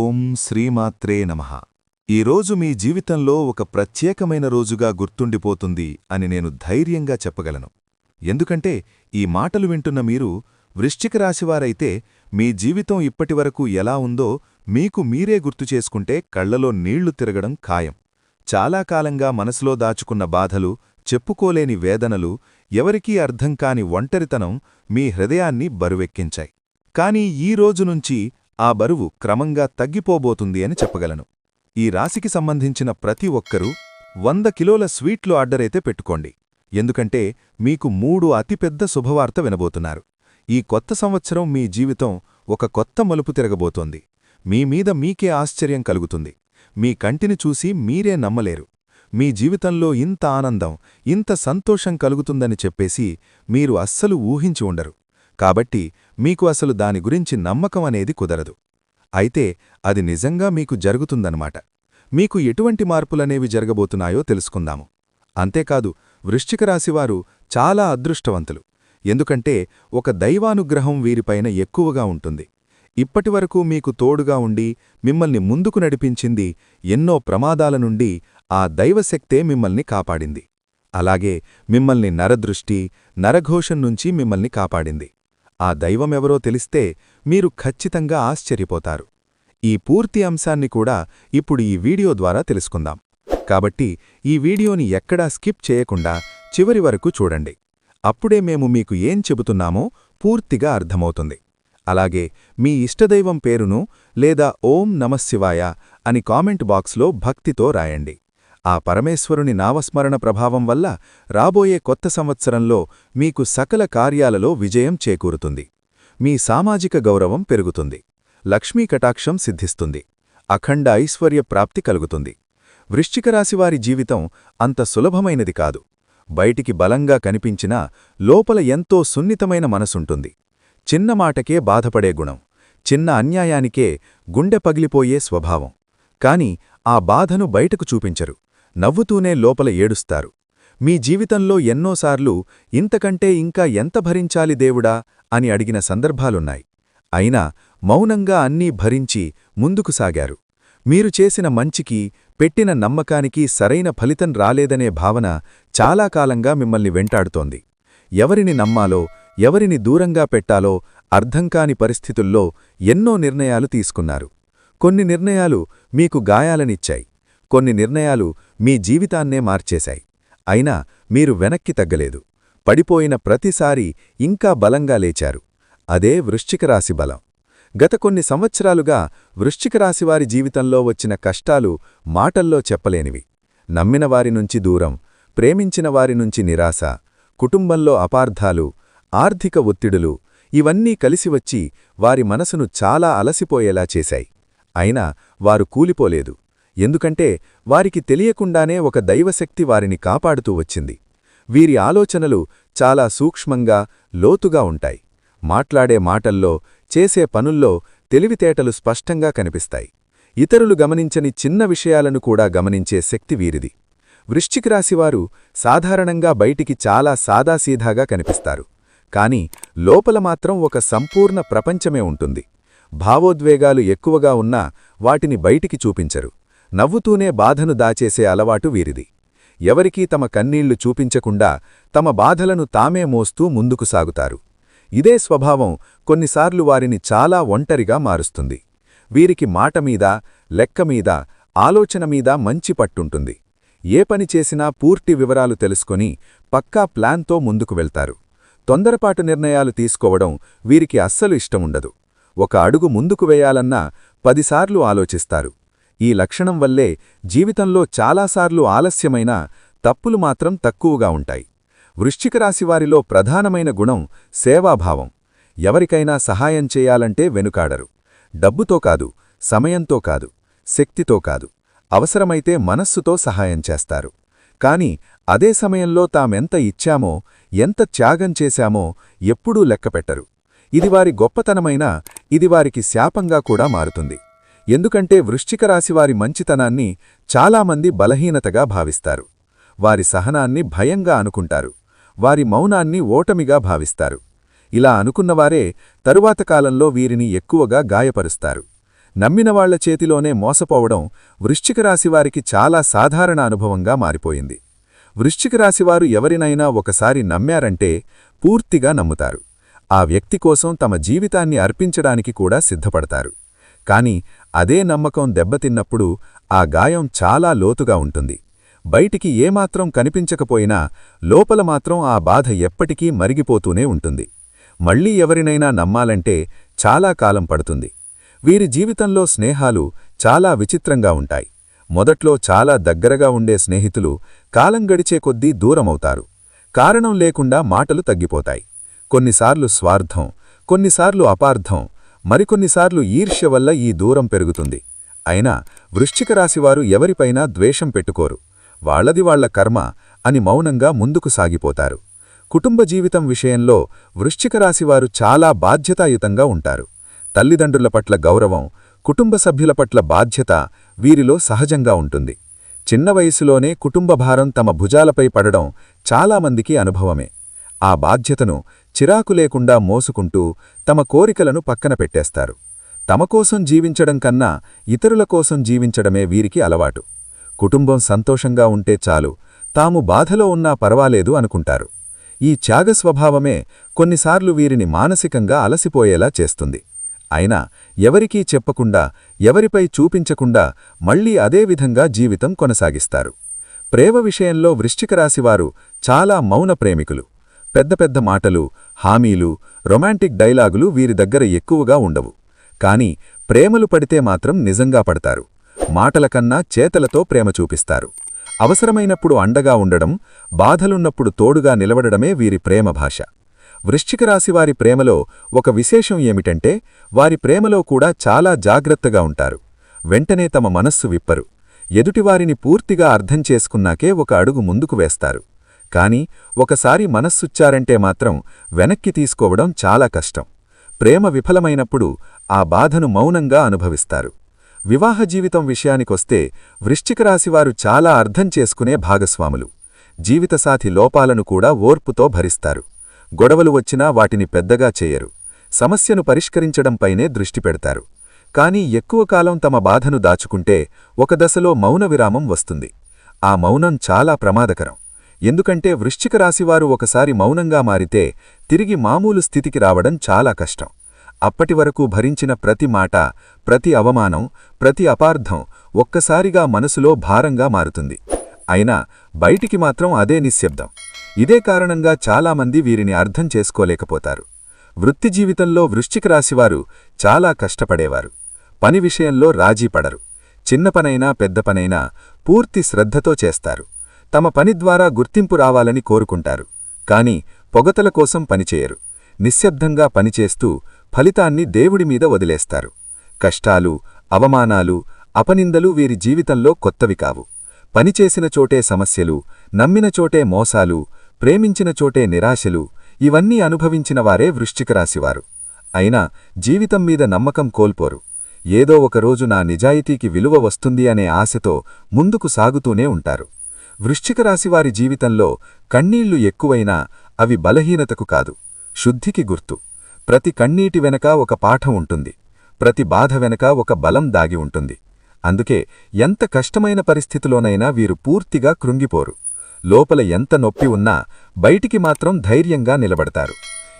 ఓం శ్రీమాత్రే నమః. ఈరోజు మీ జీవితంలో ఒక ప్రత్యేకమైన రోజుగా గుర్తుండిపోతుంది అని నేను ధైర్యంగా చెప్పగలను. ఎందుకంటే ఈ మాటలు వింటున్న మీరు వృశ్చిక రాశివారైతే మీ జీవితం ఇప్పటివరకు ఎలా ఉందో మీకు మీరే గుర్తుచేసుకుంటే కళ్లలో నీళ్లు తిరగడం ఖాయం. చాలా కాలంగా మనసులో దాచుకున్న బాధలు, చెప్పుకోలేని వేదనలు, ఎవరికీ అర్థం కాని ఒంటరితనం మీ హృదయాన్ని బరువెక్కించాయి. కానీ ఈ రోజు నుంచి ఆ బరువు క్రమంగా తగ్గిపోబోతుంది అని చెప్పగలను. ఈ రాశికి సంబంధించిన ప్రతి ఒక్కరూ 100 కిలోల స్వీట్లు ఆర్డరైతే పెట్టుకోండి. ఎందుకంటే మీకు 3 అతిపెద్ద శుభవార్త వినబోతున్నారు. ఈ కొత్త సంవత్సరం మీ జీవితం ఒక కొత్త మలుపు తిరగబోతోంది. మీమీద మీకే ఆశ్చర్యం కలుగుతుంది. మీ కంటిని చూసి మీరే నమ్మలేరు. మీ జీవితంలో ఇంత ఆనందం, ఇంత సంతోషం కలుగుతుందని చెప్పేసి మీరు అస్సలు ఊహించి ఉండరు. కాబట్టి మీకు అసలు దాని గురించి నమ్మకం అనేది కుదరదు. అయితే అది నిజంగా మీకు జరుగుతుందన్నమాట. మీకు ఎటువంటి మార్పులనేవి జరగబోతున్నాయో తెలుసుకుందాము. అంతేకాదు, వృశ్చిక రాశివారు చాలా అదృష్టవంతులు. ఎందుకంటే ఒక దైవానుగ్రహం వీరిపైన ఎక్కువగా ఉంటుంది. ఇప్పటివరకు మీకు తోడుగా ఉండి మిమ్మల్ని ముందుకు నడిపించింది, ఎన్నో ప్రమాదాల నుండి ఆ దైవశక్తే మిమ్మల్ని కాపాడింది. అలాగే మిమ్మల్ని నరదృష్టి, నరఘోషం నుంచి మిమ్మల్ని కాపాడింది. ఆ దైవమెవరో తెలిస్తే మీరు ఖచ్చితంగా ఆశ్చర్యపోతారు. ఈ పూర్తి అంశాన్ని కూడా ఇప్పుడు ఈ వీడియో ద్వారా తెలుసుకుందాం. కాబట్టి ఈ వీడియోని ఎక్కడా స్కిప్ చేయకుండా చివరి వరకు చూడండి. అప్పుడే మేము మీకు ఏం చెబుతున్నామో పూర్తిగా అర్థమవుతుంది. అలాగే మీ ఇష్టదైవం పేరును లేదా ఓం నమఃశివాయ అని కామెంట్ బాక్స్లో భక్తితో రాయండి. ఆ పరమేశ్వరుని నామస్మరణ ప్రభావం వల్ల రాబోయే కొత్త సంవత్సరంలో మీకు సకల కార్యాలలో విజయం చేకూరుతుంది. మీ సామాజిక గౌరవం పెరుగుతుంది. లక్ష్మీ కటాక్షం సిద్ధిస్తుంది. అఖండ ఐశ్వర్య ప్రాప్తి కలుగుతుంది. వృశ్చిక రాశివారి జీవితం అంత సులభమైనది కాదు. బయటికి బలంగా కనిపించినా లోపల ఎంతో సున్నితమైన మనసుంటుంది. చిన్న మాటకే బాధపడే గుణం, చిన్న అన్యాయానికే గుండె పగిలిపోయే స్వభావం. కాని ఆ బాధను బయటకు చూపించరు. నవ్వుతూనే లోపల ఏడుస్తారు. మీ జీవితంలో ఎన్నోసార్లు ఇంతకంటే ఇంకా ఎంత భరించాలి దేవుడా అని అడిగిన సందర్భాలున్నాయి. అయినా మౌనంగా అన్నీ భరించి ముందుకు సాగారు. మీరు చేసిన మంచికి, పెట్టిన నమ్మకానికి సరైన ఫలితం రాలేదనే భావన చాలా కాలంగా మిమ్మల్ని వెంటాడుతోంది. ఎవరిని నమ్మాలో, ఎవరిని దూరంగా పెట్టాలో అర్థంకాని పరిస్థితుల్లో ఎన్నో నిర్ణయాలు తీసుకున్నారు. కొన్ని నిర్ణయాలు మీకు గాయాలనిచ్చాయి. కొన్ని నిర్ణయాలు మీ జీవితాన్నే మార్చేశాయి. అయినా మీరు వెనక్కి తగ్గలేదు. పడిపోయిన ప్రతిసారీ ఇంకా బలంగా లేచారు. అదే వృశ్చిక రాశి బలం. గత కొన్ని సంవత్సరాలుగా వృశ్చిక రాశివారి జీవితంలో వచ్చిన కష్టాలు మాటల్లో చెప్పలేనివి. నమ్మిన వారి నుంచి దూరం, ప్రేమించిన వారి నుంచి నిరాశ, కుటుంబంలో అపార్థాలు, ఆర్థిక ఒత్తిడులు ఇవన్నీ కలిసివచ్చి వారి మనసును చాలా అలసిపోయేలా చేశాయి. అయినా వారు కూలిపోలేదు. ఎందుకంటే వారికి తెలియకుండానే ఒక దైవశక్తి వారిని కాపాడుతూ వచ్చింది. వీరి ఆలోచనలు చాలా సూక్ష్మంగా, లోతుగా ఉంటాయి. మాట్లాడే మాటల్లో, చేసే పనుల్లో తెలివితేటలు స్పష్టంగా కనిపిస్తాయి. ఇతరులు గమనించని చిన్న విషయాలను కూడా గమనించే శక్తి వీరిది. వృశ్చిక రాశివారు సాధారణంగా బయటికి చాలా సాదాసీదాగా కనిపిస్తారు. కాని లోపల మాత్రం ఒక సంపూర్ణ ప్రపంచమే ఉంటుంది. భావోద్వేగాలు ఎక్కువగా ఉన్నా వాటిని బయటికి చూపించరు. నవ్వుతూనే బాధను దాచేసే అలవాటు వీరిది. ఎవరికీ తమ కన్నీళ్లు చూపించకుండా తమ బాధలను తామే మోస్తూ ముందుకు సాగుతారు. ఇదే స్వభావం కొన్నిసార్లు వారిని చాలా ఒంటరిగా మారుస్తుంది. వీరికి మాటమీద, లెక్కమీద, ఆలోచనమీద మంచి పట్టుంటుంది. ఏ పని చేసినా పూర్తి వివరాలు తెలుసుకొని పక్కా ప్లాన్తో ముందుకు వెళ్తారు. తొందరపాటు నిర్ణయాలు తీసుకోవడం వీరికి అస్సలు ఇష్టముండదు. ఒక అడుగు ముందుకు వేయాలన్నా 10 సార్లు ఆలోచిస్తారు. ఈ లక్షణం వల్లే జీవితంలో చాలాసార్లు ఆలస్యమైన తప్పులు మాత్రం తక్కువగా ఉంటాయి. వృశ్చిక రాశివారిలో ప్రధానమైన గుణం సేవాభావం. ఎవరికైనా సహాయం చేయాలంటే వెనుకాడరు. డబ్బుతో కాదు, సమయంతో కాదు, శక్తితో కాదు, అవసరమైతే మనస్సుతో సహాయం చేస్తారు. కాని అదే సమయంలో తామెంత ఇచ్చామో, ఎంత త్యాగం చేశామో ఎప్పుడూ లెక్కపెట్టరు. ఇది వారి గొప్పతనమైనా ఇది వారికి శాపంగా కూడా మారుతుంది. ఎందుకంటే వృశ్చిక రాశివారి మంచితనాన్ని చాలామంది బలహీనతగా భావిస్తారు. వారి సహనాన్ని భయంగా అనుకుంటారు. వారి మౌనాన్ని ఓటమిగా భావిస్తారు. ఇలా అనుకున్నవారే తరువాత కాలంలో వీరిని ఎక్కువగా గాయపరుస్తారు. నమ్మినవాళ్ల చేతిలోనే మోసపోవడం వృశ్చిక రాశివారికి చాలా సాధారణ అనుభవంగా మారిపోయింది. వృశ్చిక రాశివారు ఎవరినైనా ఒకసారి నమ్మారంటే పూర్తిగా నమ్ముతారు. ఆ వ్యక్తి కోసం తమ జీవితాన్ని అర్పించడానికి కూడా సిద్ధపడతారు. కాని అదే నమ్మకం దెబ్బతిన్నప్పుడు ఆ గాయం చాలా లోతుగా ఉంటుంది. బయటికి ఏమాత్రం కనిపించకపోయినా లోపల మాత్రం ఆ బాధ ఎప్పటికీ మరిగిపోతూనే ఉంటుంది. మళ్లీ ఎవరినైనా నమ్మాలంటే చాలా కాలం పడుతుంది. వీరి జీవితంలో స్నేహాలు చాలా విచిత్రంగా ఉంటాయి. మొదట్లో చాలా దగ్గరగా ఉండే స్నేహితులు కాలం గడిచే కొద్దీ దూరమవుతారు. కారణం లేకుండా మాటలు తగ్గిపోతాయి. కొన్నిసార్లు స్వార్థం, కొన్నిసార్లు అపార్థం, మరికొన్నిసార్లు ఈర్ష్య వల్ల ఈ దూరం పెరుగుతుంది. అయినా వృశ్చిక రాశివారు ఎవరిపైనా ద్వేషం పెట్టుకోరు. వాళ్లది వాళ్ల కర్మ అని మౌనంగా ముందుకు సాగిపోతారు. కుటుంబ జీవితం విషయంలో వృశ్చిక రాశివారు చాలా బాధ్యతాయుతంగా ఉంటారు. తల్లిదండ్రుల పట్ల గౌరవం, కుటుంబ సభ్యుల పట్ల బాధ్యత వీరిలో సహజంగా ఉంటుంది. చిన్న వయసులోనే కుటుంబ భారం తమ భుజాలపై పడడం చాలామందికి అనుభవమే. ఆ బాధ్యతను చిరాకు లేకుండా మోసుకుంటూ తమ కోరికలను పక్కన పెట్టేస్తారు. తమ కోసం జీవించడం కన్నా ఇతరుల కోసం జీవించడమే వీరికి అలవాటు. కుటుంబం సంతోషంగా ఉంటే చాలు, తాము బాధలో ఉన్నా పర్వాలేదు అనుకుంటారు. ఈ త్యాగ స్వభావమే కొన్నిసార్లు వీరిని మానసికంగా అలసిపోయేలా చేస్తుంది. అయినా ఎవరికీ చెప్పకుండా, ఎవరిపై చూపించకుండా మళ్లీ అదే విధంగా జీవితం కొనసాగిస్తారు. ప్రేమ విషయంలో వృశ్చిక రాశివారు చాలా మౌన ప్రేమికులు. పెద్ద పెద్ద మాటలు, హామీలు, రొమాంటిక్ డైలాగులు వీరి దగ్గర ఎక్కువగా ఉండవు. కాని ప్రేమలు పడితే మాత్రం నిజంగా పడతారు. మాటల కన్నా చేతలతో ప్రేమ చూపిస్తారు. అవసరమైనప్పుడు అండగా ఉండడం, బాధలున్నప్పుడు తోడుగా నిలబడడమే వీరి ప్రేమ భాష. వృశ్చిక రాశివారి ప్రేమలో ఒక విశేషం ఏమిటంటే వారి ప్రేమలో కూడా చాలా జాగ్రత్తగా ఉంటారు. వెంటనే తమ మనస్సు విప్పరు. ఎదుటివారిని పూర్తిగా అర్థం చేసుకున్నాకే ఒక అడుగు ముందుకు వేస్తారు. కాని ఒకసారి మనస్సుచ్చారంటే మాత్రం వెనక్కి తీసుకోవడం చాలా కష్టం. ప్రేమ విఫలమైనప్పుడు ఆ బాధను మౌనంగా అనుభవిస్తారు. వివాహ జీవితం విషయానికొస్తే వృశ్చిక రాశివారు చాలా అర్థం చేసుకునే భాగస్వాములు. జీవితసాథి లోపాలను కూడా ఓర్పుతో భరిస్తారు. గొడవలు వచ్చినా వాటిని పెద్దగా చేయరు. సమస్యను పరిష్కరించడంపైనే దృష్టి పెడతారు. కాని ఎక్కువ కాలం తమ బాధను దాచుకుంటే ఒక దశలో మౌన విరామం వస్తుంది. ఆ మౌనం చాలా ప్రమాదకరం. ఎందుకంటే వృశ్చిక రాశివారు ఒకసారి మౌనంగా మారితే తిరిగి మామూలు స్థితికి రావడం చాలా కష్టం. అప్పటివరకు భరించిన ప్రతి మాట, ప్రతి అవమానం, ప్రతి అపార్థం ఒక్కసారిగా మనసులో భారంగా మారుతుంది. అయినా బయటికి మాత్రం అదే నిశ్శబ్దం. ఇదే కారణంగా చాలామంది వీరిని అర్థం చేసుకోలేకపోతారు. వృత్తి జీవితంలో వృశ్చిక రాశివారు చాలా కష్టపడేవారు. పని విషయంలో రాజీ పడరు. చిన్న పనైనా పెద్ద పనైనా పూర్తి శ్రద్ధతో చేస్తారు. తమ పని ద్వారా గుర్తింపు రావాలని కోరుకుంటారు. కాని పొగతల కోసం పనిచేయరు. నిశ్శబ్దంగా పనిచేస్తూ ఫలితాన్ని దేవుడి మీద వదిలేస్తారు. కష్టాలు, అవమానాలు, అపనిందలు వీరి జీవితంలో కొత్తవి కావు. పనిచేసిన చోటే సమస్యలు, నమ్మిన చోటే మోసాలు, ప్రేమించిన చోటే నిరాశలు ఇవన్నీ అనుభవించిన వారే వృశ్చిక రాశివారు. అయినా జీవితం మీద నమ్మకం కోల్పోరు. ఏదో ఒకరోజు నా నిజాయితీకి విలువ వస్తుంది అనే ఆశతో ముందుకు సాగుతూనే ఉంటారు. వృశ్చిక రాశివారి జీవితంలో కన్నీళ్లు ఎక్కువైనా అవి బలహీనతకు కాదు, శుద్ధికి గుర్తు. ప్రతి కన్నీటి వెనక ఒక పాఠం ఉంటుంది. ప్రతి బాధ వెనక ఒక బలం దాగి ఉంటుంది. అందుకే ఎంత కష్టమైన పరిస్థితిలోనైనా వీరు పూర్తిగా కృంగిపోరు. లోపల ఎంత నొప్పి ఉన్నా బయటికి మాత్రం ధైర్యంగా నిలబడతారు.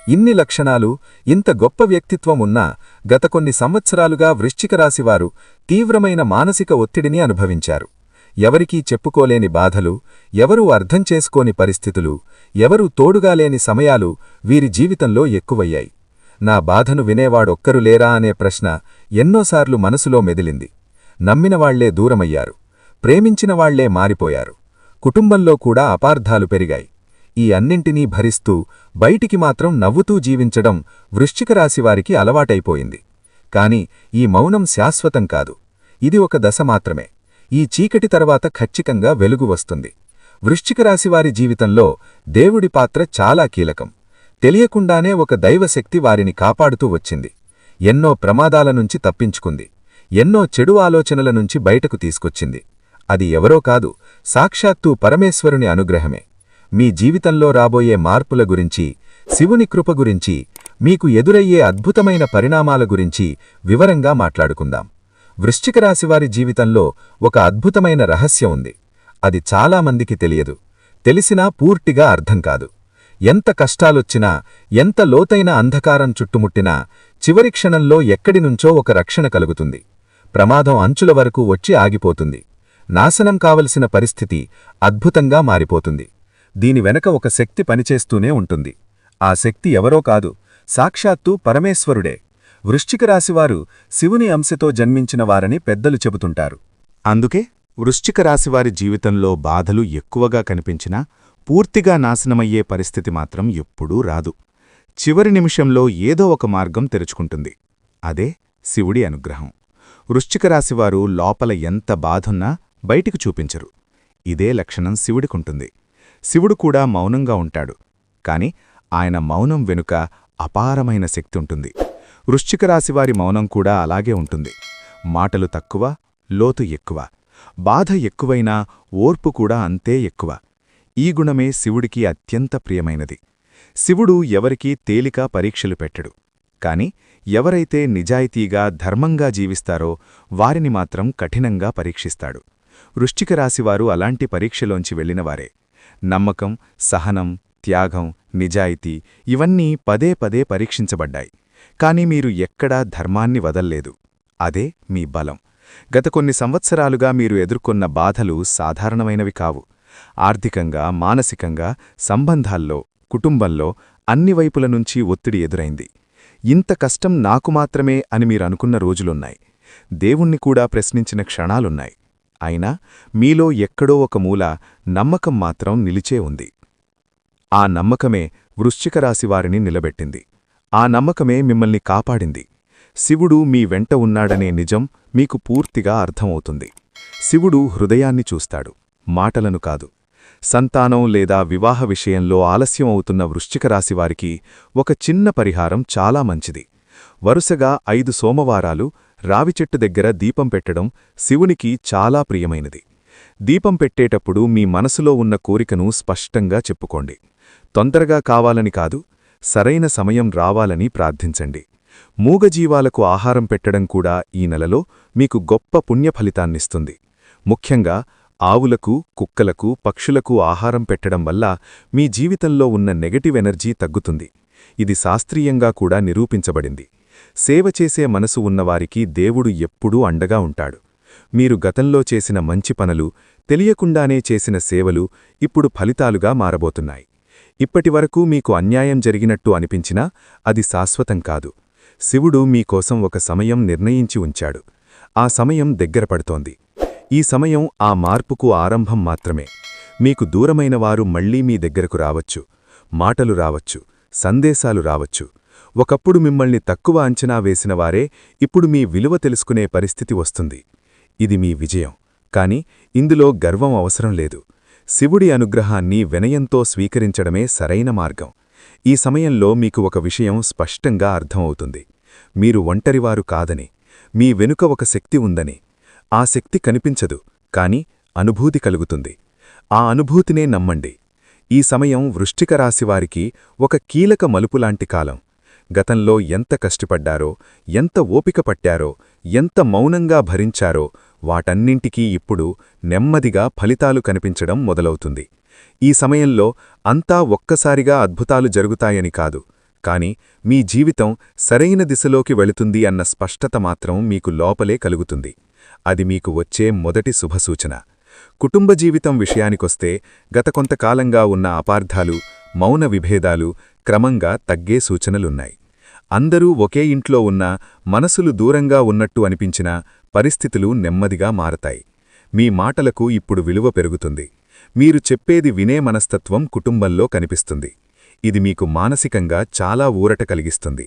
ఇన్ని లక్షణాలు, ఇంత గొప్ప వ్యక్తిత్వం ఉన్నా గత కొన్ని సంవత్సరాలుగా వృశ్చిక రాశివారు తీవ్రమైన మానసిక ఒత్తిడిని అనుభవించారు. ఎవరికీ చెప్పుకోలేని బాధలు, ఎవరూ అర్థం చేసుకోని పరిస్థితులు, ఎవరూ తోడుగాలేని సమయాలు వీరి జీవితంలో ఎక్కువయ్యాయి. నా బాధను వినేవాడొక్కరు లేరా అనే ప్రశ్న ఎన్నోసార్లు మనసులో మెదిలింది. నమ్మినవాళ్లే దూరమయ్యారు. ప్రేమించినవాళ్లే మారిపోయారు. కుటుంబంలో కూడా అపార్థాలు పెరిగాయి. ఈ అన్నింటినీ భరిస్తూ బయటికి మాత్రం నవ్వుతూ జీవించడం వృశ్చిక రాశివారికి అలవాటైపోయింది. కాని ఈ మౌనం శాశ్వతం కాదు. ఇది ఒక దశ మాత్రమే. ఈ చీకటి తర్వాత ఖచ్చితంగా వెలుగు వస్తుంది. వృశ్చిక రాశివారి జీవితంలో దేవుడి పాత్ర చాలా కీలకం. తెలియకుండానే ఒక దైవశక్తి వారిని కాపాడుతూ వచ్చింది. ఎన్నో ప్రమాదాల నుంచి తప్పించుకుంది. ఎన్నో చెడు ఆలోచనల నుంచి బయటకు తీసుకొచ్చింది. అది ఎవరో కాదు, సాక్షాత్తూ పరమేశ్వరుని అనుగ్రహమే. మీ జీవితంలో రాబోయే మార్పుల గురించి, శివుని కృప గురించి, మీకు ఎదురయ్యే అద్భుతమైన పరిణామాల గురించి వివరంగా మాట్లాడుకుందాం. వృశ్చిక రాశివారి జీవితంలో ఒక అద్భుతమైన రహస్యం ఉంది. అది చాలామందికి తెలియదు. తెలిసినా పూర్తిగా అర్థం కాదు. ఎంత కష్టాలొచ్చినా, ఎంత లోతైన అంధకారం చుట్టుముట్టినా చివరి క్షణంలో ఎక్కడినుంచో ఒక రక్షణ కలుగుతుంది. ప్రమాదం అంచుల వరకు వచ్చి ఆగిపోతుంది. నాశనం కావలసిన పరిస్థితి అద్భుతంగా మారిపోతుంది. దీని వెనక ఒక శక్తి పనిచేస్తూనే ఉంటుంది. ఆ శక్తి ఎవరో కాదు, సాక్షాత్తు పరమేశ్వరుడే. వృశ్చిక రాశివారు శివుని అంశతో జన్మించిన వారని పెద్దలు చెబుతుంటారు. అందుకే వృశ్చిక రాశివారి జీవితంలో బాధలు ఎక్కువగా కనిపించినా పూర్తిగా నాశనమయ్యే పరిస్థితి మాత్రం ఎప్పుడూ రాదు. చివరి నిమిషంలో ఏదో ఒక మార్గం తెరుచుకుంటుంది. అదే శివుడి అనుగ్రహం. వృశ్చిక రాశివారు లోపల ఎంత బాధున్నా బయటికి చూపించరు. ఇదే లక్షణం శివుడికుంటుంది. శివుడు కూడా మౌనంగా ఉంటాడు. కాని ఆయన మౌనం వెనుక అపారమైన శక్తి ఉంటుంది. వృశ్చిక రాశివారి మౌనం కూడా అలాగే ఉంటుంది. మాటలు తక్కువ, లోతు ఎక్కువ. బాధ ఎక్కువైనా ఓర్పు కూడా అంతే ఎక్కువ. ఈ గుణమే శివుడికి అత్యంత ప్రియమైనది. శివుడు ఎవరికీ తేలిక పరీక్షలు పెట్టడు. కాని ఎవరైతే నిజాయితీగా ధర్మంగా జీవిస్తారో వారిని మాత్రం కఠినంగా పరీక్షిస్తాడు. వృశ్చిక రాశివారు అలాంటి పరీక్షలోంచి వెళ్లినవారే. నమ్మకం, సహనం, త్యాగం, నిజాయితీ ఇవన్నీ పదే పదే పరీక్షించబడ్డాయి. కాని మీరు ఎక్కడా ధర్మాన్ని వదల్లేదు. అదే మీ బలం. గత కొన్ని సంవత్సరాలుగా మీరు ఎదుర్కొన్న బాధలు సాధారణమైనవి కావు. ఆర్థికంగా, మానసికంగా, సంబంధాల్లో, కుటుంబంలో అన్ని వైపుల నుంచి ఒత్తిడి ఎదురైంది. ఇంత కష్టం నాకు మాత్రమే అని మీరనుకున్న రోజులున్నాయి. దేవుణ్ణి కూడా ప్రశ్నించిన క్షణాలున్నాయి. అయినా మీలో ఎక్కడో ఒక మూల నమ్మకం మాత్రం నిలిచే ఉంది. ఆ నమ్మకమే వృశ్చిక రాశివారిని నిలబెట్టింది. ఆ నమ్మకమే మిమ్మల్ని కాపాడింది. శివుడు మీ వెంట ఉన్నాడనే నిజం మీకు పూర్తిగా అర్థమవుతుంది. శివుడు హృదయాన్ని చూస్తాడు, మాటలను కాదు. సంతానం లేదా వివాహ విషయంలో ఆలస్యం అవుతున్న వృశ్చిక రాశివారికి ఒక చిన్న పరిహారం చాలా మంచిది. వరుసగా 5 సోమవారాలు రావిచెట్టు దగ్గర దీపం పెట్టడం శివునికి చాలా ప్రియమైనది. దీపం పెట్టేటప్పుడు మీ మనసులో ఉన్న కోరికను స్పష్టంగా చెప్పుకోండి. తొందరగా కావాలని కాదు, సరైన సమయం రావాలని ప్రార్థించండి. మూగజీవాలకు ఆహారం పెట్టడం కూడా ఈ నెలలో మీకు గొప్ప పుణ్యఫలితాన్నిస్తుంది. ముఖ్యంగా ఆవులకు, కుక్కలకు, పక్షులకు ఆహారం పెట్టడం వల్ల మీ జీవితంలో ఉన్న నెగటివ్ ఎనర్జీ తగ్గుతుంది. ఇది శాస్త్రీయంగా కూడా నిరూపించబడింది. సేవ చేసే మనసు ఉన్నవారికి దేవుడు ఎప్పుడూ అండగా ఉంటాడు. మీరు గతంలో చేసిన మంచి పనులు, తెలియకుండానే చేసిన సేవలు ఇప్పుడు ఫలితాలుగా మారబోతున్నాయి. ఇప్పటివరకు మీకు అన్యాయం జరిగినట్టు అనిపించినా అది శాశ్వతం కాదు. శివుడు మీకోసం ఒక సమయం నిర్ణయించి ఉంచాడు. ఆ సమయం దగ్గరపడుతోంది. ఈ సమయం ఆ మార్పుకు ఆరంభం మాత్రమే. మీకు దూరమైనవారు మళ్లీ మీ దగ్గరకు రావచ్చు. మాటలు రావచ్చు, సందేశాలు రావచ్చు. ఒకప్పుడు మిమ్మల్ని తక్కువ అంచనా వేసినవారే ఇప్పుడు మీ విలువ తెలుసుకునే పరిస్థితి వస్తుంది. ఇది మీ విజయం. కాని ఇందులో గర్వం అవసరం లేదు. శివుడి అనుగ్రహాన్ని వినయంతో స్వీకరించడమే సరైన మార్గం. ఈ సమయంలో మీకు ఒక విషయం స్పష్టంగా అర్థమవుతుంది. మీరు ఒంటరివారు కాదని, మీ వెనుక ఒక శక్తి ఉందని. ఆ శక్తి కనిపించదు, కాని అనుభూతి కలుగుతుంది. ఆ అనుభూతినే నమ్మండి. ఈ సమయం వృశ్చిక రాశివారికి ఒక కీలక మలుపులాంటి కాలం. గతంలో ఎంత కష్టపడ్డారో, ఎంత ఓపిక పట్టారో, ఎంత మౌనంగా భరించారో వాటన్నింటికీ ఇప్పుడు నెమ్మదిగా ఫలితాలు కనిపించడం మొదలవుతుంది. ఈ సమయంలో అంతా ఒక్కసారిగా అద్భుతాలు జరుగుతాయని కాదు, కాని మీ జీవితం సరైన దిశలోకి వెళుతుంది అన్న స్పష్టత మాత్రం మీకు లోపలే కలుగుతుంది. అది మీకు వచ్చే మొదటి శుభసూచన. కుటుంబ జీవితం విషయానికొస్తే గత కొంతకాలంగా ఉన్న అపార్థాలు, మౌన విభేదాలు క్రమంగా తగ్గే సూచనలున్నాయి. అందరూ ఒకే ఇంట్లో ఉన్నా మనసులు దూరంగా ఉన్నట్టు అనిపించినా పరిస్థితులు నెమ్మదిగా మారతాయి. మీ మాటలకు ఇప్పుడు విలువ పెరుగుతుంది. మీరు చెప్పేది వినే మనస్తత్వం కుటుంబంలో కనిపిస్తుంది. ఇది మీకు మానసికంగా చాలా ఊరట కలిగిస్తుంది.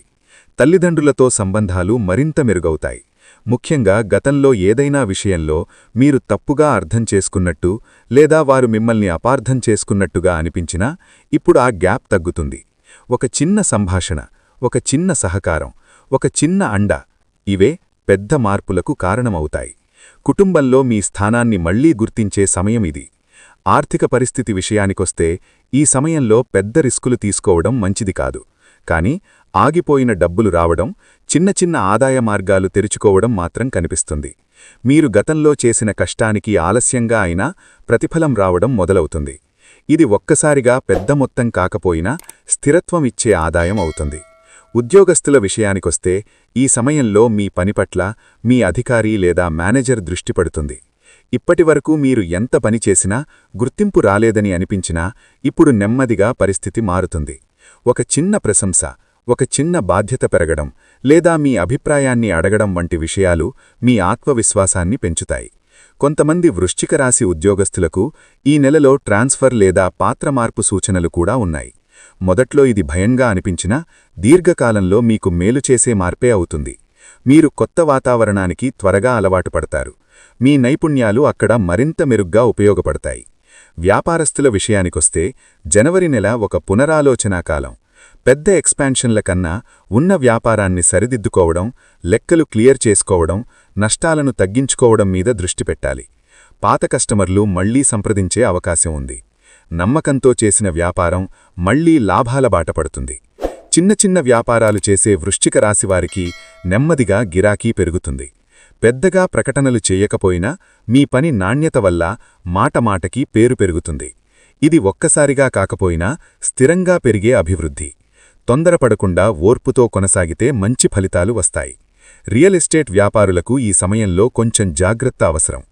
తల్లిదండ్రులతో సంబంధాలు మరింత మెరుగవుతాయి. ముఖ్యంగా గతంలో ఏదైనా విషయంలో మీరు తప్పుగా అర్థం చేసుకున్నట్టు లేదా వారు మిమ్మల్ని అపార్థం చేసుకున్నట్టుగా అనిపించినా ఇప్పుడు ఆ గ్యాప్ తగ్గుతుంది. ఒక చిన్న సంభాషణ, ఒక చిన్న సహకారం, ఒక చిన్న అండ ఇవే పెద్ద మార్పులకు కారణమవుతాయి. కుటుంబంలో మీ స్థానాన్ని మళ్లీ గుర్తించే సమయం ఇది. ఆర్థిక పరిస్థితి విషయానికొస్తే ఈ సమయంలో పెద్ద రిస్కులు తీసుకోవడం మంచిది కాదు. కానీ ఆగిపోయిన డబ్బులు రావడం, చిన్న చిన్న ఆదాయ మార్గాలు తెరుచుకోవడం మాత్రం కనిపిస్తుంది. మీరు గతంలో చేసిన కష్టానికి ఆలస్యంగా అయినా ప్రతిఫలం రావడం మొదలవుతుంది. ఇది ఒక్కసారిగా పెద్ద మొత్తం కాకపోయినా స్థిరత్వం ఇచ్చే ఆదాయం అవుతుంది. ఉద్యోగస్తుల విషయానికొస్తే ఈ సమయంలో మీ పని పట్ల మీ అధికారి లేదా మేనేజర్ దృష్టి పడుతుంది. ఇప్పటివరకు మీరు ఎంత పని చేసినా గుర్తింపు రాలేదని అనిపించినా ఇప్పుడు నెమ్మదిగా పరిస్థితి మారుతుంది. ఒక చిన్న ప్రశంస, ఒక చిన్న బాధ్యత పెరగడం లేదా మీ అభిప్రాయాన్ని అడగడం వంటి విషయాలు మీ ఆత్మవిశ్వాసాన్ని పెంచుతాయి. కొంతమంది వృశ్చిక రాశి ఉద్యోగస్తులకు ఈ నెలలో ట్రాన్స్ఫర్ లేదా పాత్ర మార్పు సూచనలు కూడా ఉన్నాయి. మొదట్లో ఇది భయంగా అనిపించినా దీర్ఘకాలంలో మీకు మేలు చేసే మార్పే అవుతుంది. మీరు కొత్త వాతావరణానికి త్వరగా అలవాటు పడతారు. మీ నైపుణ్యాలు అక్కడ మరింత మెరుగ్గా ఉపయోగపడతాయి. వ్యాపారస్తుల విషయానికొస్తే జనవరి నెల ఒక పునరాలోచనా కాలం. పెద్ద ఎక్స్పాన్షన్ల కన్నా ఉన్న వ్యాపారాన్ని సరిదిద్దుకోవడం, లెక్కలు క్లియర్ చేసుకోవడం, నష్టాలను తగ్గించుకోవడం మీద దృష్టి పెట్టాలి. పాత కస్టమర్లు మళ్లీ సంప్రదించే అవకాశం ఉంది. నమ్మకంతో చేసిన వ్యాపారం మళ్లీ లాభాల బాట పడుతుంది. చిన్న చిన్న వ్యాపారాలు చేసే వృశ్చిక రాశివారికి నెమ్మదిగా గిరాకీ పెరుగుతుంది. పెద్దగా ప్రకటనలు చేయకపోయినా మీ పని నాణ్యత వల్ల మాటమాటకి పేరు పెరుగుతుంది. ఇది ఒక్కసారిగా కాకపోయినా స్థిరంగా పెరిగే అభివృద్ధి. తొందరపడకుండా ఓర్పుతో కొనసాగితే మంచి ఫలితాలు వస్తాయి. రియల్ ఎస్టేట్ వ్యాపారులకు ఈ సమయంలో కొంచెం జాగ్రత్త అవసరం.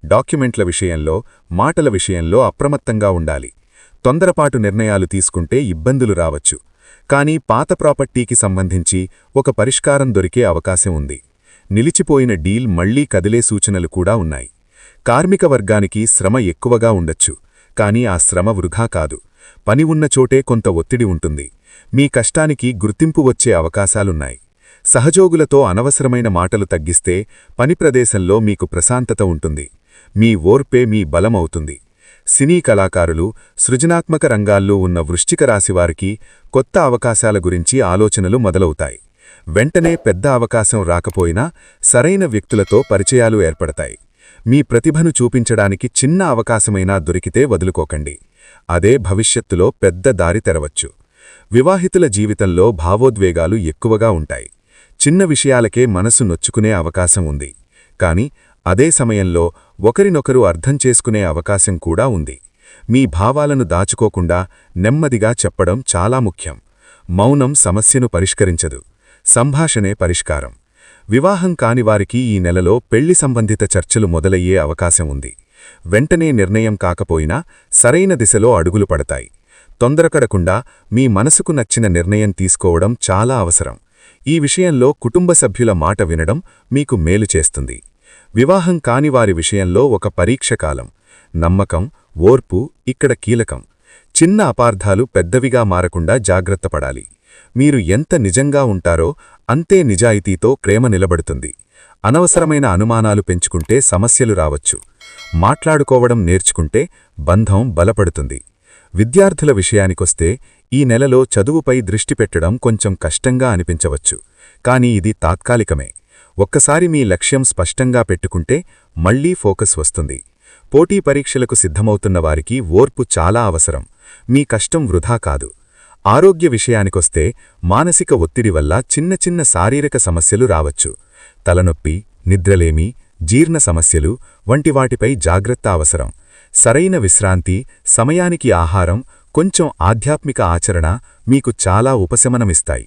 డాక్యుమెంట్ల విషయంలో, మాటల విషయంలో అప్రమత్తంగా ఉండాలి. తొందరపాటు నిర్ణయాలు తీసుకుంటే ఇబ్బందులు రావచ్చు. కానీ పాత ప్రాపర్టీకి సంబంధించి ఒక పరిష్కారం దొరికే అవకాశం ఉంది. నిలిచిపోయిన డీల్ మళ్లీ కదిలే సూచనలు కూడా ఉన్నాయి. కార్మిక వర్గానికి శ్రమ ఎక్కువగా ఉండొచ్చు, కానీ ఆ శ్రమ వృధా కాదు. పని ఉన్న చోటే కొంత ఒత్తిడి ఉంటుంది. మీ కష్టానికి గుర్తింపు వచ్చే అవకాశాలున్నాయి. సహజోగులతో అనవసరమైన మాటలు తగ్గిస్తే పని ప్రదేశంలో మీకు ప్రశాంతత ఉంటుంది. మీ ఓర్పే మీ బలమవుతుంది. సినీ కళాకారులు, సృజనాత్మక రంగాల్లో ఉన్న వృశ్చిక రాశివారికి కొత్త అవకాశాల గురించి ఆలోచనలు మొదలవుతాయి. వెంటనే పెద్ద అవకాశం రాకపోయినా సరైన వ్యక్తులతో పరిచయాలు ఏర్పడతాయి. మీ ప్రతిభను చూపించడానికి చిన్న అవకాశమైనా దొరికితే వదులుకోకండి. అదే భవిష్యత్తులో పెద్ద దారి తెరవచ్చు. వివాహితుల జీవితంలో భావోద్వేగాలు ఎక్కువగా ఉంటాయి. చిన్న విషయాలకే మనసు నొచ్చుకునే అవకాశం ఉంది. కాని అదే సమయంలో ఒకరినొకరు అర్థం చేసుకునే అవకాశం కూడా ఉంది. మీ భావాలను దాచుకోకుండా నెమ్మదిగా చెప్పడం చాలా ముఖ్యం. మౌనం సమస్యను పరిష్కరించదు, సంభాషణే పరిష్కారం. వివాహం కానివారికి ఈ నెలలో పెళ్లి సంబంధిత చర్చలు మొదలయ్యే అవకాశం ఉంది. వెంటనే నిర్ణయం కాకపోయినా సరైన దిశలో అడుగులు పడతాయి. తొందరపడకుండా మీ మనసుకు నచ్చిన నిర్ణయం తీసుకోవడం చాలా అవసరం. ఈ విషయంలో కుటుంబ సభ్యుల మాట వినడం మీకు మేలు చేస్తుంది. వివాహం కానివారి విషయంలో ఒక పరీక్షకాలం. నమ్మకం, ఓర్పు ఇక్కడ కీలకం. చిన్న అపార్థాలు పెద్దవిగా మారకుండా జాగ్రత్తపడాలి. మీరు ఎంత నిజంగా ఉంటారో అంతే నిజాయితీతో ప్రేమ నిలబడుతుంది. అనవసరమైన అనుమానాలు పెంచుకుంటే సమస్యలు రావచ్చు. మాట్లాడుకోవడం నేర్చుకుంటే బంధం బలపడుతుంది. విద్యార్థుల విషయానికొస్తే ఈ నెలలో చదువుపై దృష్టి పెట్టడం కొంచెం కష్టంగా అనిపించవచ్చు. కానీ ఇది తాత్కాలికమే. ఒక్కసారి మీ లక్ష్యం స్పష్టంగా పెట్టుకుంటే మళ్లీ ఫోకస్ వస్తుంది. పోటీ పరీక్షలకు సిద్ధమవుతున్న వారికి ఓర్పు చాలా అవసరం. మీ కష్టం వృధా కాదు. ఆరోగ్య విషయానికొస్తే మానసిక ఒత్తిడి వల్ల చిన్న చిన్న శారీరక సమస్యలు రావచ్చు. తలనొప్పి, నిద్రలేమి, జీర్ణ సమస్యలు వంటి వాటిపై జాగ్రత్త అవసరం. సరైన విశ్రాంతి, సమయానికి ఆహారం, కొంచెం ఆధ్యాత్మిక ఆచరణ మీకు చాలా ఉపశమనమిస్తాయి.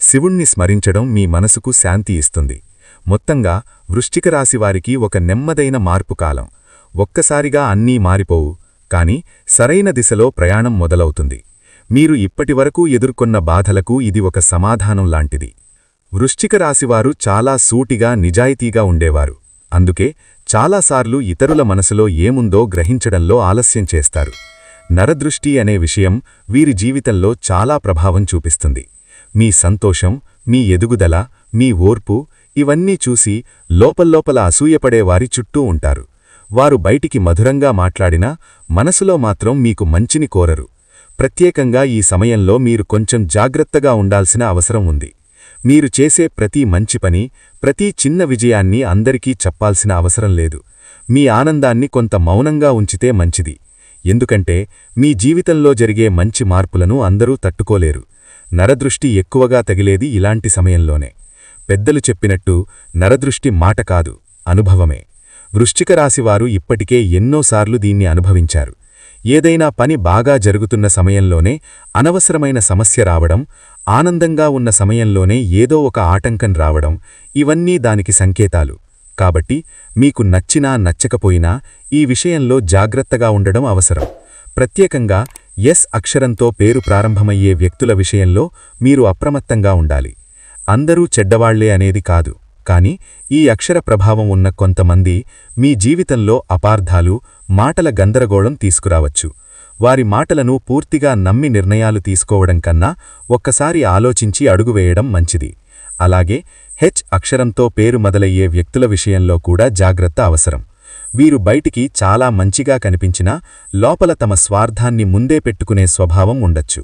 శివుణ్ణి స్మరించడం మీ మనసుకు శాంతి ఇస్తుంది. మొత్తంగా వృశ్చిక రాశివారికి ఒక నెమ్మదైన మార్పు కాలం. ఒక్కసారిగా అన్నీ మారిపోవు, కాని సరైన దిశలో ప్రయాణం మొదలవుతుంది. మీరు ఇప్పటివరకు ఎదుర్కొన్న బాధలకు ఇది ఒక సమాధానం లాంటిది. వృశ్చిక రాశివారు చాలా సూటిగా, నిజాయితీగా ఉండేవారు. అందుకే చాలాసార్లు ఇతరుల మనసులో ఏముందో గ్రహించడంలో ఆలస్యం చేస్తారు. నరదృష్టి అనే విషయం వీరి జీవితంలో చాలా ప్రభావం చూపిస్తుంది. మీ సంతోషం, మీ ఎదుగుదల, మీ ఓర్పు ఇవన్నీ చూసి లోపల్లోపల అసూయపడేవారి చుట్టూ ఉంటారు. వారు బయటికి మధురంగా మాట్లాడినా మనసులో మాత్రం మీకు మంచిని కోరరు. ప్రత్యేకంగా ఈ సమయంలో మీరు కొంచెం జాగ్రత్తగా ఉండాల్సిన అవసరం ఉంది. మీరు చేసే ప్రతి మంచి పని, ప్రతి చిన్న విజయాన్ని అందరికీ చెప్పాల్సిన అవసరం లేదు. మీ ఆనందాన్ని కొంత మౌనంగా ఉంచితే మంచిది. ఎందుకంటే మీ జీవితంలో జరిగే మంచి మార్పులను అందరూ తట్టుకోలేరు. నరదృష్టి ఎక్కువగా తగిలేది ఇలాంటి సమయంలోనే. పెద్దలు చెప్పినట్టు నరదృష్టి మాట కాదు, అనుభవమే. వృశ్చిక రాశివారు ఇప్పటికే ఎన్నోసార్లు దీన్ని అనుభవించారు. ఏదైనా పని బాగా జరుగుతున్న సమయంలోనే అనవసరమైన సమస్య రావడం, ఆనందంగా ఉన్న సమయంలోనే ఏదో ఒక ఆటంకం రావడం, ఇవన్నీ దానికి సంకేతాలు. కాబట్టి మీకు నచ్చినా నచ్చకపోయినా ఈ విషయంలో జాగ్రత్తగా ఉండడం అవసరం. ప్రత్యేకంగా ఎస్ అక్షరంతో పేరు ప్రారంభమయ్యే వ్యక్తుల విషయంలో మీరు అప్రమత్తంగా ఉండాలి. అందరూ చెడ్డవాళ్లే అనేది కాదు, కాని ఈ అక్షర ప్రభావం ఉన్న కొంతమంది మీ జీవితంలో అపార్థాలు, మాటల గందరగోళం తీసుకురావచ్చు. వారి మాటలను పూర్తిగా నమ్మి నిర్ణయాలు తీసుకోవడం కన్నా ఒక్కసారి ఆలోచించి అడుగువేయడం మంచిది. అలాగే హెచ్ అక్షరంతో పేరు మొదలయ్యే వ్యక్తుల విషయంలో కూడా జాగ్రత్త అవసరం. వీరు బయటికి చాలా మంచిగా కనిపించినా లోపల తమ స్వార్థాన్ని ముందే పెట్టుకునే స్వభావం ఉండొచ్చు.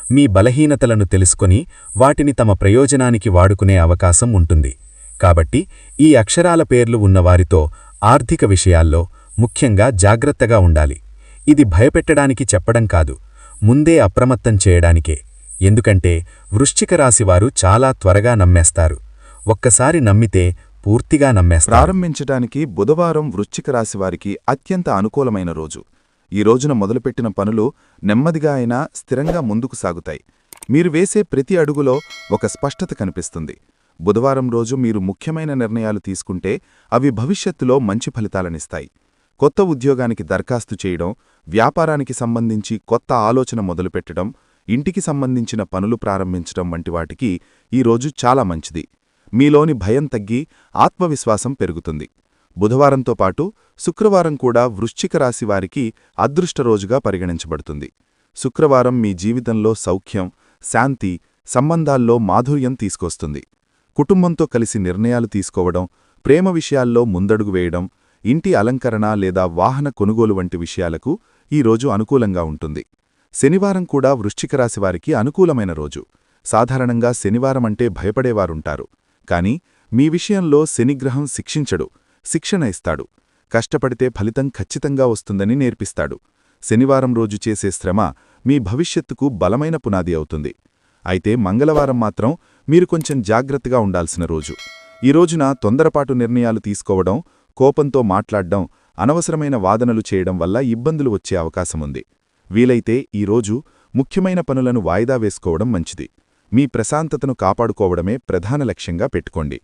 మీ బలహీనతలను తెలుసుకొని వాటిని తమ ప్రయోజనానికి వాడుకునే అవకాశం ఉంటుంది. కాబట్టి ఈ అక్షరాల పేర్లు ఉన్నవారితో ఆర్థిక విషయాల్లో ముఖ్యంగా జాగ్రత్తగా ఉండాలి. ఇది భయపెట్టడానికి చెప్పడం కాదు, ముందే అప్రమత్తం చేయడానికే. ఎందుకంటే వృశ్చిక రాశివారు చాలా త్వరగా నమ్మేస్తారు. ఒక్కసారి నమ్మితే పూర్తిగా నమ్మేస్తారు. ప్రారంభించడానికి బుధవారం వృశ్చిక రాశివారికి అత్యంత అనుకూలమైన రోజు. ఈ రోజున మొదలుపెట్టిన పనులు నెమ్మదిగా అయినా స్థిరంగా ముందుకు సాగుతాయి. మీరు వేసే ప్రతి అడుగులో ఒక స్పష్టత కనిపిస్తుంది. బుధవారం రోజు మీరు ముఖ్యమైన నిర్ణయాలు తీసుకుంటే అవి భవిష్యత్తులో మంచి ఫలితాలనిస్తాయి. కొత్త ఉద్యోగానికి దరఖాస్తు చేయడం, వ్యాపారానికి సంబంధించి కొత్త ఆలోచన మొదలుపెట్టడం, ఇంటికి సంబంధించిన పనులు ప్రారంభించడం వంటి వాటికి ఈ రోజు చాలా మంచిది. మీలోని భయం తగ్గి ఆత్మవిశ్వాసం పెరుగుతుంది. బుధవారంతో పాటు శుక్రవారం కూడా వృశ్చిక రాశివారికి అదృష్టరోజుగా పరిగణించబడుతుంది. శుక్రవారం మీ జీవితంలో సౌఖ్యం, శాంతి, సంబంధాల్లో మాధుర్యం తీసుకొస్తుంది. కుటుంబంతో కలిసి నిర్ణయాలు తీసుకోవడం, ప్రేమ విషయాల్లో ముందడుగు వేయడం, ఇంటి అలంకరణ లేదా వాహన కొనుగోలు వంటి విషయాలకు ఈ రోజు అనుకూలంగా ఉంటుంది. శనివారం కూడా వృశ్చిక రాశివారికి అనుకూలమైన రోజు. సాధారణంగా శనివారం అంటే భయపడేవారుంటారు. కాని మీ విషయంలో శనిగ్రహం శిక్షించడు, శిక్షణ ఇస్తాడు. కష్టపడితే ఫలితం ఖచ్చితంగా వస్తుందని నేర్పిస్తాడు. శనివారం రోజు చేసే శ్రమ మీ భవిష్యత్తుకు బలమైన పునాది అవుతుంది. అయితే మంగళవారం మాత్రం మీరు కొంచెం జాగ్రత్తగా ఉండాల్సిన రోజు. ఈ రోజున తొందరపాటు నిర్ణయాలు తీసుకోవడం, కోపంతో మాట్లాడ్డం, అనవసరమైన వాదనలు చేయడం వల్ల ఇబ్బందులు వచ్చే అవకాశముంది. వీలైతే ఈ రోజు ముఖ్యమైన పనులను వాయిదా వేసుకోవడం మంచిది. మీ ప్రశాంతతను కాపాడుకోవడమే ప్రధాన లక్ష్యంగా పెట్టుకోండి.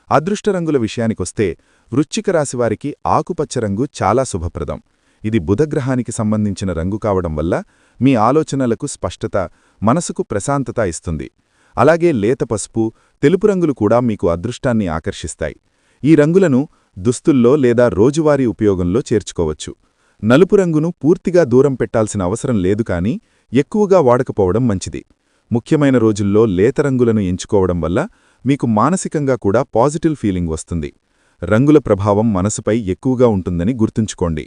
అదృష్టరంగుల విషయానికొస్తే వృశ్చిక రాశివారికి ఆకుపచ్చ రంగు చాలా శుభప్రదం. ఇది బుధగ్రహానికి సంబంధించిన రంగు కావడం వల్ల మీ ఆలోచనలకు స్పష్టత, మనసుకు ప్రశాంతత ఇస్తుంది. అలాగే లేత పసుపు, తెలుపు రంగులు కూడా మీకు అదృష్టాన్ని ఆకర్షిస్తాయి. ఈ రంగులను దుస్తుల్లో లేదా రోజువారీ ఉపయోగంలో చేర్చుకోవచ్చు. నలుపు రంగును పూర్తిగా దూరం పెట్టాల్సిన అవసరం లేదు, కానీ ఎక్కువగా వాడకపోవడం మంచిది. ముఖ్యమైన రోజుల్లో లేత రంగులను ఎంచుకోవడం వల్ల మీకు మానసికంగా కూడా పాజిటివ్ ఫీలింగ్ వస్తుంది. రంగుల ప్రభావం మనసుపై ఎక్కువగా ఉంటుందని గుర్తుంచుకోండి.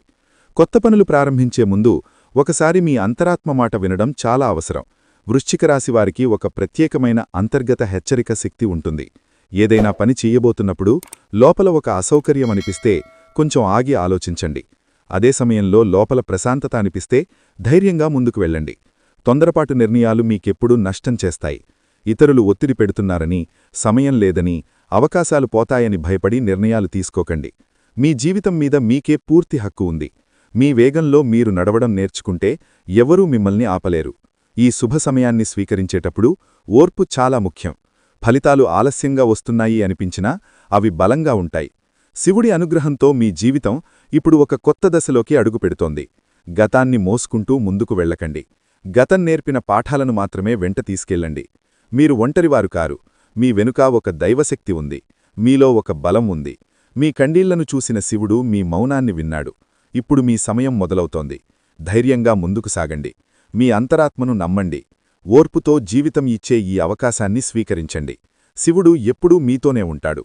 కొత్త పనులు ప్రారంభించే ముందు ఒకసారి మీ అంతరాత్మ మాట వినడం చాలా అవసరం. వృశ్చిక రాశివారికి ఒక ప్రత్యేకమైన అంతర్గత హెచ్చరిక శక్తి ఉంటుంది. ఏదైనా పని చెయ్యబోతున్నప్పుడు లోపల ఒక అసౌకర్యం అనిపిస్తే కొంచెం ఆగి ఆలోచించండి. అదే సమయంలో లోపల ప్రశాంతత అనిపిస్తే ధైర్యంగా ముందుకు వెళ్ళండి. తొందరపాటు నిర్ణయాలు మీకెప్పుడూ నష్టం చేస్తాయి. ఇతరులు ఒత్తిడి పెడుతున్నారని, సమయం లేదని, అవకాశాలు పోతాయని భయపడి నిర్ణయాలు తీసుకోకండి. మీ జీవితం మీద మీకే పూర్తి హక్కు ఉంది. మీ వేగంలో మీరు నడవడం నేర్చుకుంటే ఎవరూ మిమ్మల్ని ఆపలేరు. ఈ శుభ సమయాన్ని స్వీకరించేటప్పుడు ఓర్పు చాలా ముఖ్యం. ఫలితాలు ఆలస్యంగా వస్తున్నాయి అనిపించినా అవి బలంగా ఉంటాయి. శివుడి అనుగ్రహంతో మీ జీవితం ఇప్పుడు ఒక కొత్త దశలోకి అడుగుపెడుతోంది. గతాన్ని మోసుకుంటూ ముందుకు వెళ్ళకండి. గతం నేర్పిన పాఠాలను మాత్రమే వెంట తీసుకెళ్ళండి. మీరు ఒంటరివారు కారు. మీ వెనుక ఒక దైవశక్తి ఉంది. మీలో ఒక బలం ఉంది. మీ కండీళ్లను చూసిన శివుడు మీ మౌనాన్ని విన్నాడు. ఇప్పుడు మీ సమయం మొదలవుతోంది. ధైర్యంగా ముందుకు సాగండి. మీ అంతరాత్మను నమ్మండి. ఓర్పుతో జీవితం ఇచ్చే ఈ అవకాశాన్ని స్వీకరించండి. శివుడు ఎప్పుడూ మీతోనే ఉంటాడు.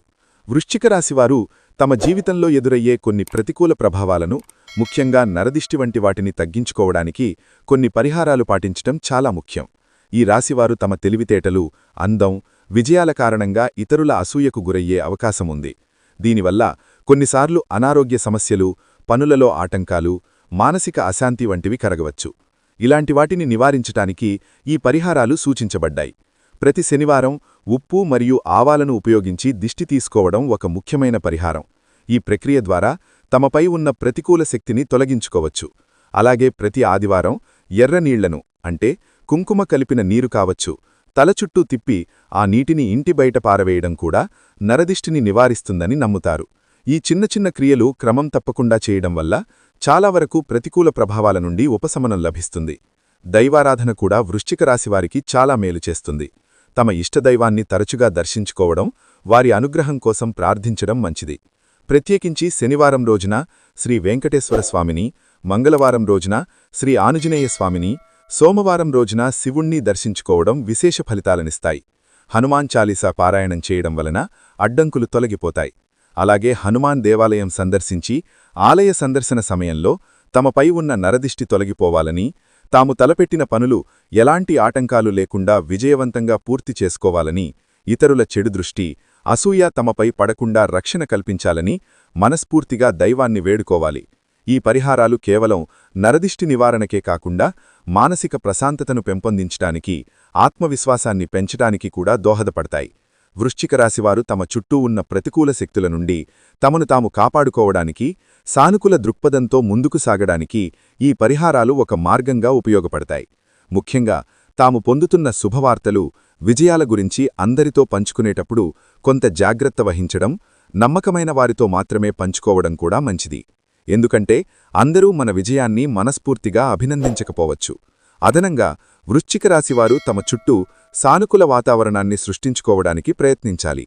వృశ్చిక రాశివారు తమ జీవితంలో ఎదురయ్యే కొన్ని ప్రతికూల ప్రభావాలను, ముఖ్యంగా నరదిష్టి వంటి వాటిని తగ్గించుకోవడానికి కొన్ని పరిహారాలు పాటించటం చాలా ముఖ్యం. ఈ రాశివారు తమ తెలివితేటలు, అందం, విజయాల కారణంగా ఇతరుల అసూయకు గురయ్యే అవకాశముంది. దీనివల్ల కొన్నిసార్లు అనారోగ్య సమస్యలు, పనులలో ఆటంకాలు, మానసిక అశాంతి వంటివి కరగవచ్చు. ఇలాంటి వాటిని నివారించటానికి ఈ పరిహారాలు సూచించబడ్డాయి. ప్రతి శనివారం ఉప్పు మరియు ఆవాలను ఉపయోగించి దిష్టి తీసుకోవడం ఒక ముఖ్యమైన పరిహారం. ఈ ప్రక్రియ ద్వారా తమపై ఉన్న ప్రతికూల శక్తిని తొలగించుకోవచ్చు. అలాగే ప్రతి ఆదివారం ఎర్ర నీళ్లను అంటే కుంకుమ కలిపిన నీరు కావచ్చు తల చుట్టూ తిప్పి ఆ నీటిని ఇంటి బయట పారవేయడం కూడా నరదిష్టిని నివారిస్తుందని నమ్ముతారు. ఈ చిన్న చిన్న క్రియలు క్రమం తప్పకుండా చేయడం వల్ల చాలా వరకు ప్రతికూల ప్రభావాల నుండి ఉపశమనం లభిస్తుంది. దైవారాధన కూడా వృశ్చిక రాశివారికి చాలా మేలు చేస్తుంది. తమ ఇష్టదైవాన్ని తరచుగా దర్శించుకోవడం, వారి అనుగ్రహం కోసం ప్రార్థించడం మంచిది. ప్రత్యేకించి శనివారం రోజున శ్రీ వెంకటేశ్వర స్వామిని, మంగళవారం రోజున శ్రీ ఆంజనేయ స్వామిని, సోమవారం రోజున శివుణ్ణి దర్శించుకోవడం విశేష ఫలితాలనిస్తాయి. హనుమాన్ చాలీసా పారాయణం చేయడం వలన అడ్డంకులు తొలగిపోతాయి. అలాగే హనుమాన్ దేవాలయం సందర్శించి ఆలయ సందర్శన సమయంలో తమపై ఉన్న నరదిష్టి తొలగిపోవాలని, తాము తలపెట్టిన పనులు ఎలాంటి ఆటంకాలు లేకుండా విజయవంతంగా పూర్తి చేసుకోవాలని, ఇతరుల చెడు దృష్టి, అసూయ తమపై పడకుండా రక్షణ కల్పించాలని మనస్ఫూర్తిగా దైవాన్ని వేడుకోవాలి. ఈ పరిహారాలు కేవలం నరదిష్టి నివారణకే కాకుండా మానసిక ప్రశాంతతను పెంపొందించడానికి, ఆత్మవిశ్వాసాన్ని పెంచడానికి కూడా దోహదపడతాయి. వృశ్చిక రాశివారు తమ చుట్టూ ఉన్న ప్రతికూల శక్తుల నుండి తమను తాము కాపాడుకోవడానికి, సానుకూల దృక్పథంతో ముందుకు సాగడానికి ఈ పరిహారాలు ఒక మార్గంగా ఉపయోగపడతాయి. ముఖ్యంగా తాము పొందుతున్న శుభవార్తలు, విజయాల గురించి అందరితో పంచుకునేటప్పుడు కొంత జాగ్రత్త వహించడం, నమ్మకమైన వారితో మాత్రమే పంచుకోవడం కూడా మంచిది. ఎందుకంటే అందరూ మన విజయాన్ని మనస్ఫూర్తిగా అభినందించకపోవచ్చు. అదనంగా వృశ్చిక రాశివారు తమ చుట్టూ సానుకూల వాతావరణాన్ని సృష్టించుకోవడానికి ప్రయత్నించాలి.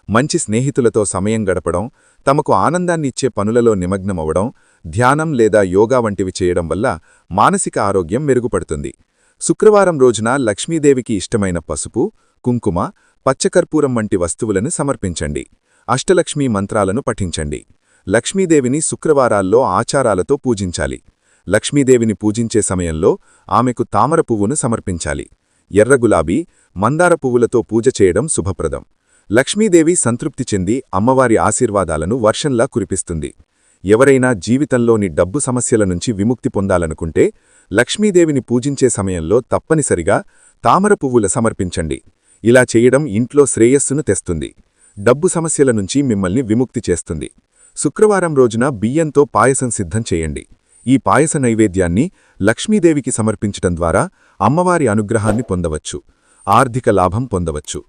మంచి స్నేహితులతో సమయం గడపడం, తమకు ఆనందాన్నిచ్చే పనులలో నిమగ్నమవడం, ధ్యానం లేదా యోగా వంటివి చేయడం వల్ల మానసిక ఆరోగ్యం మెరుగుపడుతుంది. శుక్రవారం రోజున లక్ష్మీదేవికి ఇష్టమైన పసుపు, కుంకుమ, పచ్చకర్పూరం వంటి వస్తువులను సమర్పించండి. అష్టలక్ష్మీ మంత్రాలను పఠించండి. లక్ష్మీదేవిని శుక్రవారాల్లో ఆచారాలతో పూజించాలి. లక్ష్మీదేవిని పూజించే సమయంలో ఆమెకు తామర పువ్వును సమర్పించాలి. ఎర్ర గులాబీ, మందార పువ్వులతో పూజ చేయడం శుభప్రదం. లక్ష్మీదేవి సంతృప్తి చెంది అమ్మవారి ఆశీర్వాదాలను వర్షంలా కురిపిస్తుంది. ఎవరైనా జీవితంలోని డబ్బు సమస్యల నుంచి విముక్తి పొందాలనుకుంటే లక్ష్మీదేవిని పూజించే సమయంలో తప్పనిసరిగా తామర పువ్వుల సమర్పించండి. ఇలా చేయడం ఇంట్లో శ్రేయస్సును తెస్తుంది, డబ్బు సమస్యల నుంచి మిమ్మల్ని విముక్తి చేస్తుంది. శుక్రవారం రోజున బియ్యంతో పాయసం సిద్ధం చేయండి. ఈ పాయస నైవేద్యాన్ని లక్ష్మీదేవికి సమర్పించటం ద్వారా అమ్మవారి అనుగ్రహాన్ని పొందవచ్చు, ఆర్థిక లాభం పొందవచ్చు.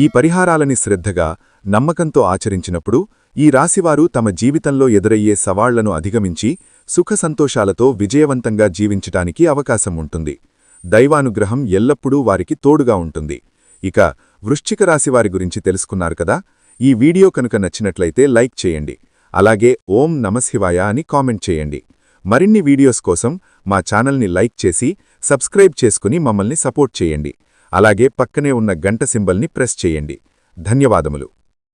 ఈ పరిహారాలని శ్రద్ధగా, నమ్మకంతో ఆచరించినప్పుడు ఈ రాశివారు తమ జీవితంలో ఎదురయ్యే సవాళ్లను అధిగమించి సుఖ సంతోషాలతో విజయవంతంగా జీవించటానికి అవకాశం ఉంటుంది. దైవానుగ్రహం ఎల్లప్పుడూ వారికి తోడుగా ఉంటుంది. ఇక వృశ్చిక రాశివారి గురించి తెలుసుకున్నారు కదా. ఈ వీడియో కనుక నచ్చినట్లయితే లైక్ చేయండి. అలాగే ఓం నమశివాయ అని కామెంట్ చేయండి. మరిన్ని వీడియోస్ కోసం మా ఛానల్ని లైక్ చేసి సబ్స్క్రైబ్ చేసుకుని మమ్మల్ని సపోర్ట్ చేయండి. అలాగే పక్కనే ఉన్న గంట సింబల్ని ప్రెస్ చేయండి. ధన్యవాదములు.